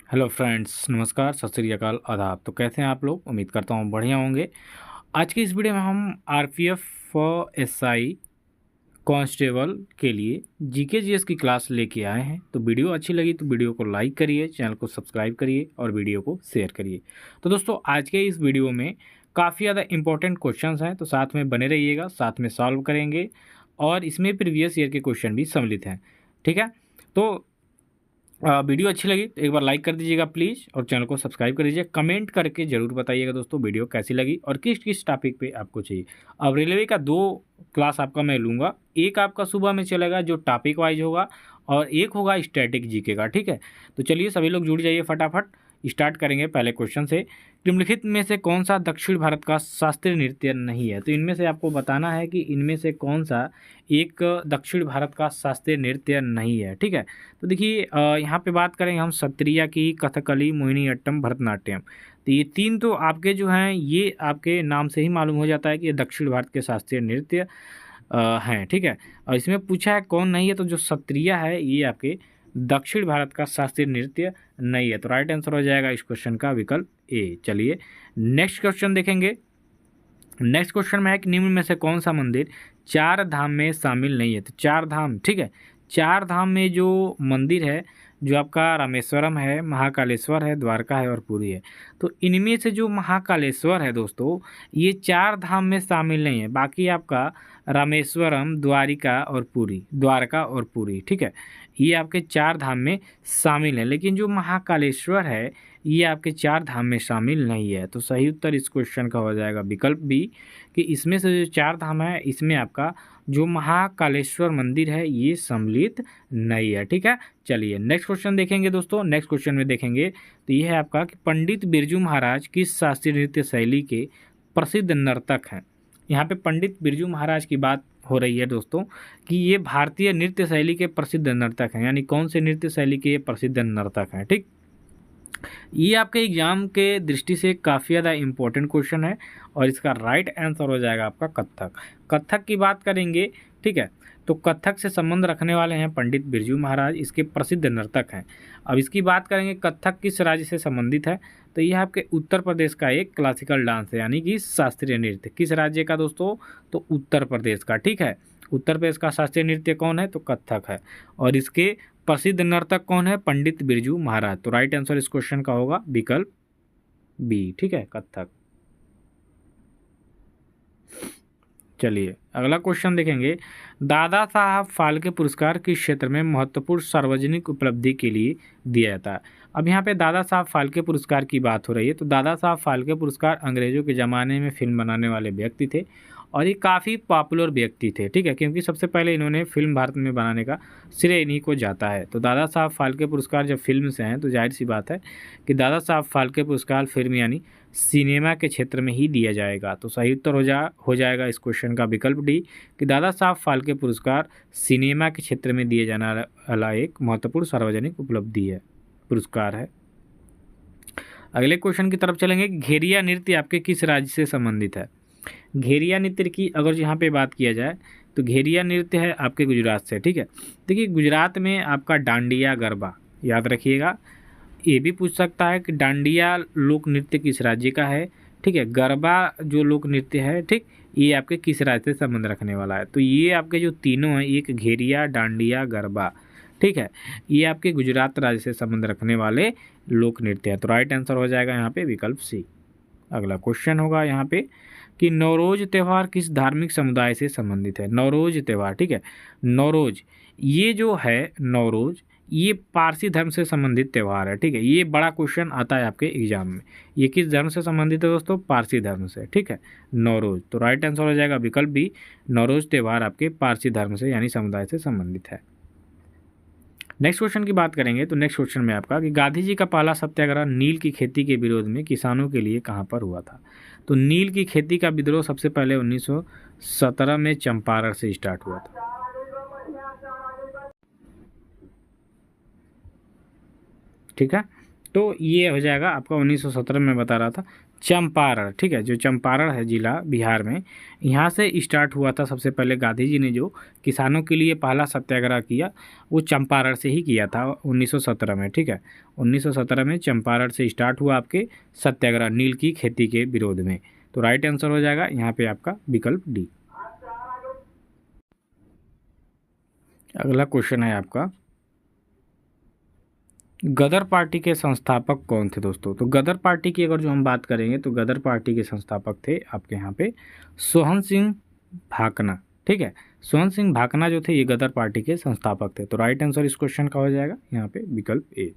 Hello friends, नमस्कार, सत श्री अकाल, आदाब। तो कैसे हैं आप लोग? उम्मीद करता हूँ बढ़िया होंगे। आज की इस वीडियो में हम आरपीएफ एसआई कांस्टेबल के लिए जीके जीएस की क्लास लेके आए हैं। तो वीडियो अच्छी लगी तो वीडियो को लाइक करिए, चैनल को सब्सक्राइब करिए और वीडियो को शेयर करिए। तो दोस्तों, आज के इस वीडियो में काफ़ी ज़्यादा इंपॉर्टेंट क्वेश्चंस हैं, तो साथ में बने रहिएगा, साथ में सॉल्व करेंगे और इसमें प्रीवियस ईयर के क्वेश्चन भी सम्मिलित हैं। ठीक है, तो वीडियो अच्छी लगी तो एक बार लाइक कर दीजिएगा प्लीज़ और चैनल को सब्सक्राइब कर दीजिए। कमेंट करके ज़रूर बताइएगा दोस्तों वीडियो कैसी लगी और किस किस टॉपिक पे आपको चाहिए। अब रेलवे का 2 क्लास आपका मैं लूँगा। एक आपका सुबह में चलेगा जो टॉपिक वाइज होगा और एक होगा स्टैटिक जीके का। ठीक है, तो चलिए सभी लोग जुड़ जाइए फटाफट। स्टार्ट करेंगे पहले क्वेश्चन से। निम्नलिखित में से कौन सा दक्षिण भारत का शास्त्रीय नृत्य नहीं है? तो इनमें से आपको बताना है कि इनमें से कौन सा एक दक्षिण भारत का शास्त्रीय नृत्य नहीं है। ठीक है, तो देखिए यहाँ पे बात करेंगे हम सत्रिया की, कथकली, मोहिनीअट्टम, भरतनाट्यम। तो ये 3 तो आपके जो हैं ये आपके नाम से ही मालूम हो जाता है कि ये दक्षिण भारत के शास्त्रीय नृत्य हैं। ठीक है, और इसमें पूछा है कौन नहीं है, तो जो सत्रिया है ये आपके दक्षिण भारत का शास्त्रीय नृत्य नहीं है। तो राइट आंसर हो जाएगा इस क्वेश्चन का विकल्प ए। चलिए नेक्स्ट क्वेश्चन देखेंगे। नेक्स्ट क्वेश्चन में है कि निम्न में से कौन सा मंदिर 4 धाम में शामिल नहीं है? तो 4 धाम, ठीक है, 4 धाम में जो मंदिर है जो आपका रामेश्वरम है, महाकालेश्वर है, द्वारका है और पुरी है। तो इनमें से जो महाकालेश्वर है दोस्तों, ये 4 धाम में शामिल नहीं है। बाकी आपका रामेश्वरम, द्वारका और पुरी, ठीक है, ये आपके 4 धाम में शामिल है। लेकिन जो महाकालेश्वर है ये आपके 4 धाम में शामिल नहीं है। तो सही उत्तर इस क्वेश्चन का हो जाएगा विकल्प बी, कि इसमें से जो 4 धाम है इसमें आपका जो महाकालेश्वर मंदिर है ये सम्मिलित नहीं है। ठीक है, चलिए नेक्स्ट क्वेश्चन देखेंगे दोस्तों। नेक्स्ट क्वेश्चन में देखेंगे तो ये है आपका कि पंडित बिरजू महाराज किस शास्त्रीय नृत्य शैली के प्रसिद्ध नर्तक हैं? यहाँ पे पंडित बिरजू महाराज की बात हो रही है दोस्तों कि ये भारतीय नृत्य शैली के प्रसिद्ध नर्तक हैं। यानी कौन से नृत्य शैली के ये प्रसिद्ध नर्तक हैं? ठीक, ये आपके एग्जाम के दृष्टि से काफ़ी ज़्यादा इम्पोर्टेंट क्वेश्चन है और इसका राइट आंसर हो जाएगा आपका कथक। कथक की बात करेंगे, ठीक है, तो कथक से संबंध रखने वाले हैं पंडित बिरजू महाराज, इसके प्रसिद्ध नर्तक हैं। अब इसकी बात करेंगे कथक किस राज्य से संबंधित है, तो यह आपके उत्तर प्रदेश का एक क्लासिकल डांस है, यानी कि शास्त्रीय नृत्य। किस राज्य का दोस्तों? तो उत्तर प्रदेश का। ठीक है, उत्तर प्रदेश का शास्त्रीय नृत्य कौन है? तो कथक है। और इसके प्रसिद्ध नर्तक कौन है? पंडित बिरजू महाराज। तो राइट आंसर इस क्वेश्चन का होगा विकल्प बी। ठीक है, कथक। चलिए अगला क्वेश्चन देखेंगे। दादा साहब फाल्के पुरस्कार किस क्षेत्र में महत्वपूर्ण सार्वजनिक उपलब्धि के लिए दिया जाता है? अब यहाँ पे दादा साहब फाल्के पुरस्कार की बात हो रही है। तो दादा साहब फाल्के पुरस्कार अंग्रेजों के ज़माने में फिल्म बनाने वाले व्यक्ति थे और ये काफ़ी पॉपुलर व्यक्ति थे। ठीक है, क्योंकि सबसे पहले इन्होंने फिल्म भारत में बनाने का श्रेय इन्हीं को जाता है। तो दादा साहब फाल्के पुरस्कार जब फिल्म से हैं तो जाहिर सी बात है कि दादा साहब फाल्के पुरस्कार फिल्म यानी सिनेमा के क्षेत्र में ही दिया जाएगा। तो सही उत्तर हो जाएगा इस क्वेश्चन का विकल्प डी, कि दादा साहब फाल्के पुरस्कार सिनेमा के क्षेत्र में दिए जाने वाला एक महत्वपूर्ण सार्वजनिक उपलब्धि है, पुरस्कार है। अगले क्वेश्चन की तरफ चलेंगे। घेरिया नृत्य आपके किस राज्य से संबंधित है? घेरिया नृत्य की अगर यहाँ पे बात किया जाए तो घेरिया नृत्य है आपके गुजरात से। ठीक है, देखिए गुजरात में आपका डांडिया गरबा, याद रखिएगा। ये भी पूछ सकता है कि डांडिया लोक नृत्य किस राज्य का है? ठीक है, गरबा जो लोक नृत्य है, ठीक, ये आपके किस राज्य से संबंध रखने वाला है? तो ये आपके जो तीनों हैं, एक घेरिया, डांडिया, गरबा, ठीक है, ये आपके गुजरात राज्य से संबंध रखने वाले लोक नृत्य है। तो राइट आंसर हो जाएगा यहाँ पे विकल्प सी। अगला क्वेश्चन होगा यहाँ पे कि नवरोज त्यौहार किस धार्मिक समुदाय से संबंधित है? नवरोज त्यौहार, ठीक है, नवरोज ये जो है नवरोज ये पारसी धर्म से संबंधित त्यौहार है। ठीक है, ये बड़ा क्वेश्चन आता है आपके एग्जाम में। ये किस धर्म से संबंधित है दोस्तों? पारसी धर्म से। ठीक है, नवरोज। तो राइट आंसर हो जाएगा विकल्प बी, नवरोज त्यौहार आपके पारसी धर्म से यानी समुदाय से संबंधित है। नेक्स्ट क्वेश्चन की बात करेंगे तो नेक्स्ट क्वेश्चन में आपका कि गांधी जी का पहला सत्याग्रह नील की खेती के विरोध में किसानों के लिए कहाँ पर हुआ था? तो नील की खेती का विद्रोह सबसे पहले 1917 में चंपारण से स्टार्ट हुआ था। ठीक है, तो ये हो जाएगा आपका 1917 में बता रहा था चंपारण, ठीक है। जो चंपारण है जिला बिहार में, यहाँ से स्टार्ट हुआ था सबसे पहले गांधी जी ने जो किसानों के लिए पहला सत्याग्रह किया वो चंपारण से ही किया था 1917 में, ठीक है। 1917 में चंपारण से स्टार्ट हुआ आपके सत्याग्रह नील की खेती के विरोध में। तो राइट आंसर हो जाएगा यहाँ पे आपका विकल्प डी। अगला क्वेश्चन है आपका, गदर पार्टी के संस्थापक कौन थे दोस्तों? तो गदर पार्टी की अगर जो हम बात करेंगे तो गदर पार्टी के संस्थापक थे आपके यहाँ पे सोहन सिंह भाकना, ठीक है। सोहन सिंह भाकना जो थे ये गदर पार्टी के संस्थापक थे। तो राइट आंसर इस क्वेश्चन का हो जाएगा यहाँ पे विकल्प ए।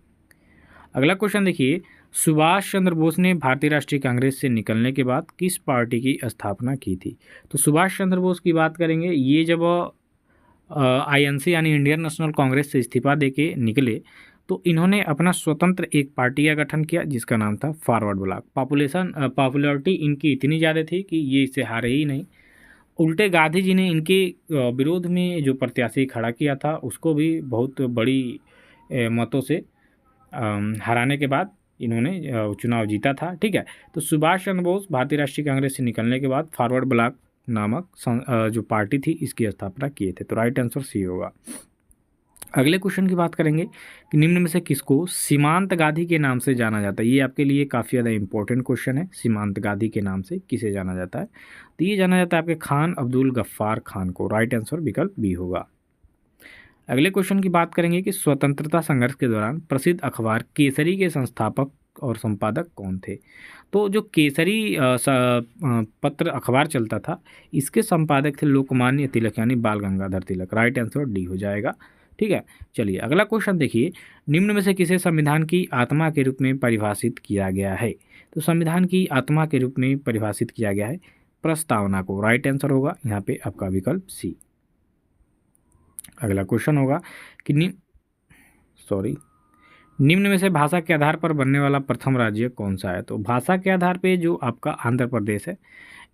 अगला क्वेश्चन देखिए, सुभाष चंद्र बोस ने भारतीय राष्ट्रीय कांग्रेस से निकलने के बाद किस पार्टी की स्थापना की थी? तो सुभाष चंद्र बोस की बात करेंगे, ये जब आईएनसी यानी इंडियन नेशनल कांग्रेस से इस्तीफा देके निकले तो इन्होंने अपना स्वतंत्र एक पार्टी का गठन किया जिसका नाम था फॉरवर्ड ब्लॉक। पॉपुलैरिटी इनकी इतनी ज़्यादा थी कि ये इससे हारे ही नहीं, उल्टे गांधी जी ने इनके विरोध में जो प्रत्याशी खड़ा किया था उसको भी बहुत बड़ी मतों से हराने के बाद इन्होंने चुनाव जीता था, ठीक है। तो सुभाष चंद्र बोस भारतीय राष्ट्रीय कांग्रेस से निकलने के बाद फॉरवर्ड ब्लॉक नामक जो पार्टी थी इसकी स्थापना किए थे। तो राइट आंसर सी होगा। अगले क्वेश्चन की बात करेंगे कि निम्न में से किसको सीमांत गांधी के नाम से जाना जाता है? ये आपके लिए काफ़ी ज़्यादा इंपॉर्टेंट क्वेश्चन है। सीमांत गांधी के नाम से किसे जाना जाता है? तो ये जाना जाता है आपके खान अब्दुल गफ्फार खान को। राइट आंसर विकल्प बी होगा। अगले क्वेश्चन की बात करेंगे कि स्वतंत्रता संघर्ष के दौरान प्रसिद्ध अखबार केसरी के संस्थापक और संपादक कौन थे? तो जो केसरी पत्र अखबार चलता था इसके संपादक थे लोकमान्य तिलक यानी बाल Gangadhar Tilak. Right answer D हो जाएगा, ठीक है। चलिए अगला क्वेश्चन देखिए, निम्न में से किसे संविधान की आत्मा के रूप में परिभाषित किया गया है? तो संविधान की आत्मा के रूप में परिभाषित किया गया है प्रस्तावना को। राइट आंसर होगा यहाँ पे आपका विकल्प सी। अगला क्वेश्चन होगा कि निम्न में से भाषा के आधार पर बनने वाला प्रथम राज्य कौन सा है? तो भाषा के आधार पे जो आपका आंध्र प्रदेश है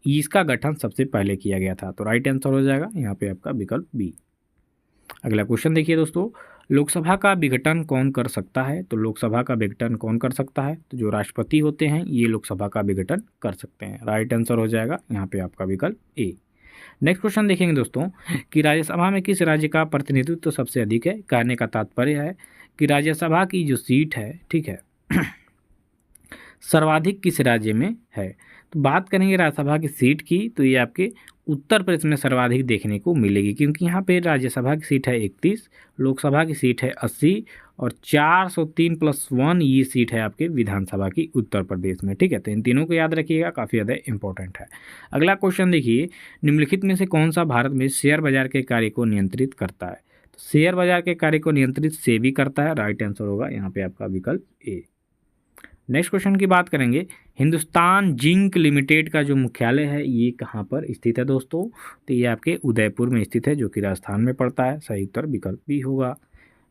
इसका गठन सबसे पहले किया गया था। तो राइट आंसर हो जाएगा यहाँ पे आपका विकल्प बी। अगला क्वेश्चन देखिए दोस्तों, लोकसभा का विघटन कौन कर सकता है? तो लोकसभा का विघटन कौन कर सकता है? तो जो राष्ट्रपति होते हैं ये लोकसभा का विघटन कर सकते हैं। राइट आंसर हो जाएगा यहाँ पे आपका विकल्प ए। नेक्स्ट क्वेश्चन देखेंगे दोस्तों कि राज्यसभा में किस राज्य का प्रतिनिधित्व तो सबसे अधिक है? कहने का तात्पर्य है कि राज्यसभा की जो सीट है, ठीक है, सर्वाधिक किस राज्य में है? तो बात करेंगे राज्यसभा की सीट की तो ये आपके उत्तर प्रदेश में सर्वाधिक देखने को मिलेगी क्योंकि यहाँ पे राज्यसभा की सीट है 31, लोकसभा की सीट है 80 और 403+1 ये सीट है आपके विधानसभा की उत्तर प्रदेश में, ठीक है। तो इन तीनों को याद रखिएगा, काफ़ी ज़्यादा इंपॉर्टेंट है। अगला क्वेश्चन देखिए, निम्नलिखित में से कौन सा भारत में शेयर बाजार के कार्य को नियंत्रित करता है? तो शेयर बाजार के कार्य को नियंत्रित सेबी करता है। राइट आंसर होगा यहाँ पे आपका विकल्प ए। नेक्स्ट क्वेश्चन की बात करेंगे, हिंदुस्तान जिंक लिमिटेड का जो मुख्यालय है ये कहाँ पर स्थित है दोस्तों? तो ये आपके उदयपुर में स्थित है जो कि राजस्थान में पड़ता है। सही उत्तर विकल्प भी होगा।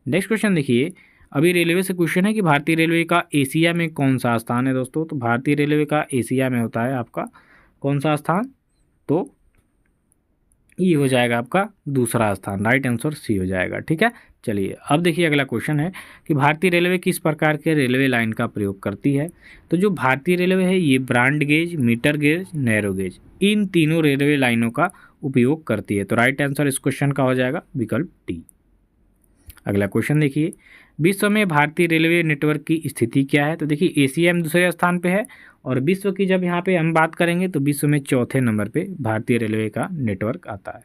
नेक्स्ट क्वेश्चन देखिए, अभी रेलवे से क्वेश्चन है कि भारतीय रेलवे का एशिया में कौन सा स्थान है दोस्तों? तो भारतीय रेलवे का एशिया में होता है आपका कौन सा स्थान? तो ये हो जाएगा आपका दूसरा स्थान। राइट आंसर सी हो जाएगा, ठीक है। चलिए अब देखिए अगला क्वेश्चन है कि भारतीय रेलवे किस प्रकार के रेलवे लाइन का प्रयोग करती है? तो जो भारतीय रेलवे है ये broad gauge, metre gauge, narrow gauge इन तीनों रेलवे लाइनों का उपयोग करती है। तो राइट आंसर इस क्वेश्चन का हो जाएगा विकल्प डी। अगला क्वेश्चन देखिए, विश्व में भारतीय रेलवे नेटवर्क की स्थिति क्या है? तो देखिए एशिया में दूसरे स्थान पे है और विश्व की जब यहाँ पे हम बात करेंगे तो विश्व में चौथे नंबर पे भारतीय रेलवे का नेटवर्क आता है।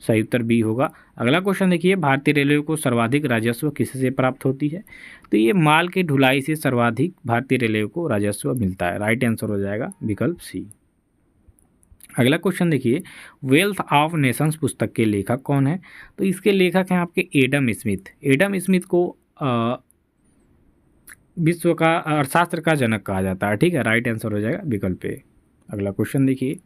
सही उत्तर बी होगा। अगला क्वेश्चन देखिए, भारतीय रेलवे को सर्वाधिक राजस्व किससे प्राप्त होती है? तो ये माल की ढुलाई से सर्वाधिक भारतीय रेलवे को राजस्व मिलता है। राइट आंसर हो जाएगा विकल्प सी। अगला क्वेश्चन देखिए, वेल्थ ऑफ नेशंस पुस्तक के लेखक कौन है? तो इसके लेखक हैं आपके एडम स्मिथ। एडम स्मिथ को विश्व का अर्थशास्त्र का जनक कहा जाता है, ठीक है। राइट आंसर हो जाएगा विकल्प ए। अगला क्वेश्चन देखिए,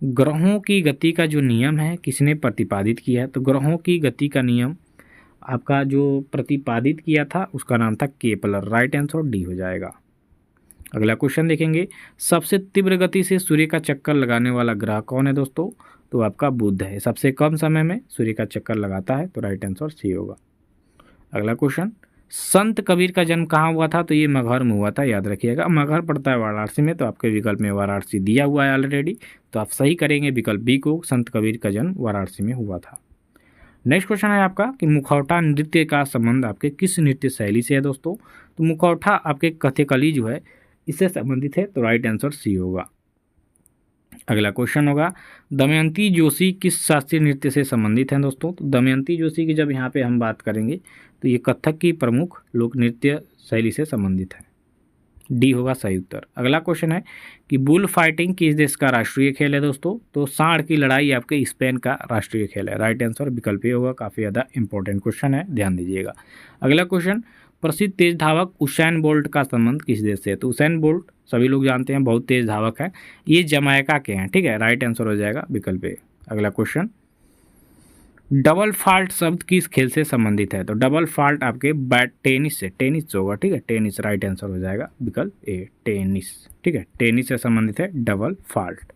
ग्रहों की गति का जो नियम है किसने प्रतिपादित किया है? तो ग्रहों की गति का नियम आपका जो प्रतिपादित किया था उसका नाम था केपलर। राइट आंसर डी हो जाएगा। अगला क्वेश्चन देखेंगे, सबसे तीव्र गति से सूर्य का चक्कर लगाने वाला ग्रह कौन है दोस्तों? तो आपका बुध है। सबसे कम समय में सूर्य का चक्कर लगाता है। तो राइट आंसर सी होगा। अगला क्वेश्चन, संत कबीर का जन्म कहाँ हुआ था? तो ये मगहर में हुआ था, याद रखिएगा। मगहर पड़ता है वाराणसी में, तो आपके विकल्प में वाराणसी दिया हुआ है ऑलरेडी, तो आप सही करेंगे विकल्प बी को, संत कबीर का जन्म वाराणसी में हुआ था। नेक्स्ट क्वेश्चन है आपका कि मुखौटा नृत्य का संबंध आपके किस नृत्य शैली से है दोस्तों? तो मुखौटा आपके कथकली जो है इससे संबंधित है, तो राइट आंसर सी होगा। अगला क्वेश्चन होगा, दमयंती जोशी किस शास्त्रीय नृत्य से संबंधित हैं दोस्तों? तो दमयंती जोशी की जब यहाँ पे हम बात करेंगे तो ये कथक की प्रमुख लोक नृत्य शैली से संबंधित है। डी होगा सही उत्तर। अगला क्वेश्चन है कि बुल फाइटिंग किस देश का राष्ट्रीय खेल है दोस्तों? तो सांड की लड़ाई आपके स्पेन का राष्ट्रीय खेल है। राइट आंसर विकल्प ए होगा। काफ़ी ज़्यादा इंपॉर्टेंट क्वेश्चन है, ध्यान दीजिएगा। अगला क्वेश्चन, प्रसिद्ध तेज धावक उसैन बोल्ट का संबंध किस देश से है? तो उसैन बोल्ट सभी लोग जानते हैं, बहुत तेज धावक है, ये जमैका के हैं, ठीक है। राइट आंसर हो जाएगा विकल्प ए। अगला क्वेश्चन, डबल फॉल्ट शब्द किस खेल से संबंधित है? तो डबल फॉल्ट आपके बैट टेनिस से, टेनिस होगा, ठीक है, टेनिस। राइट आंसर हो जाएगा विकल्प ए, टेनिस, ठीक है, टेनिस से संबंधित है डबल फॉल्ट।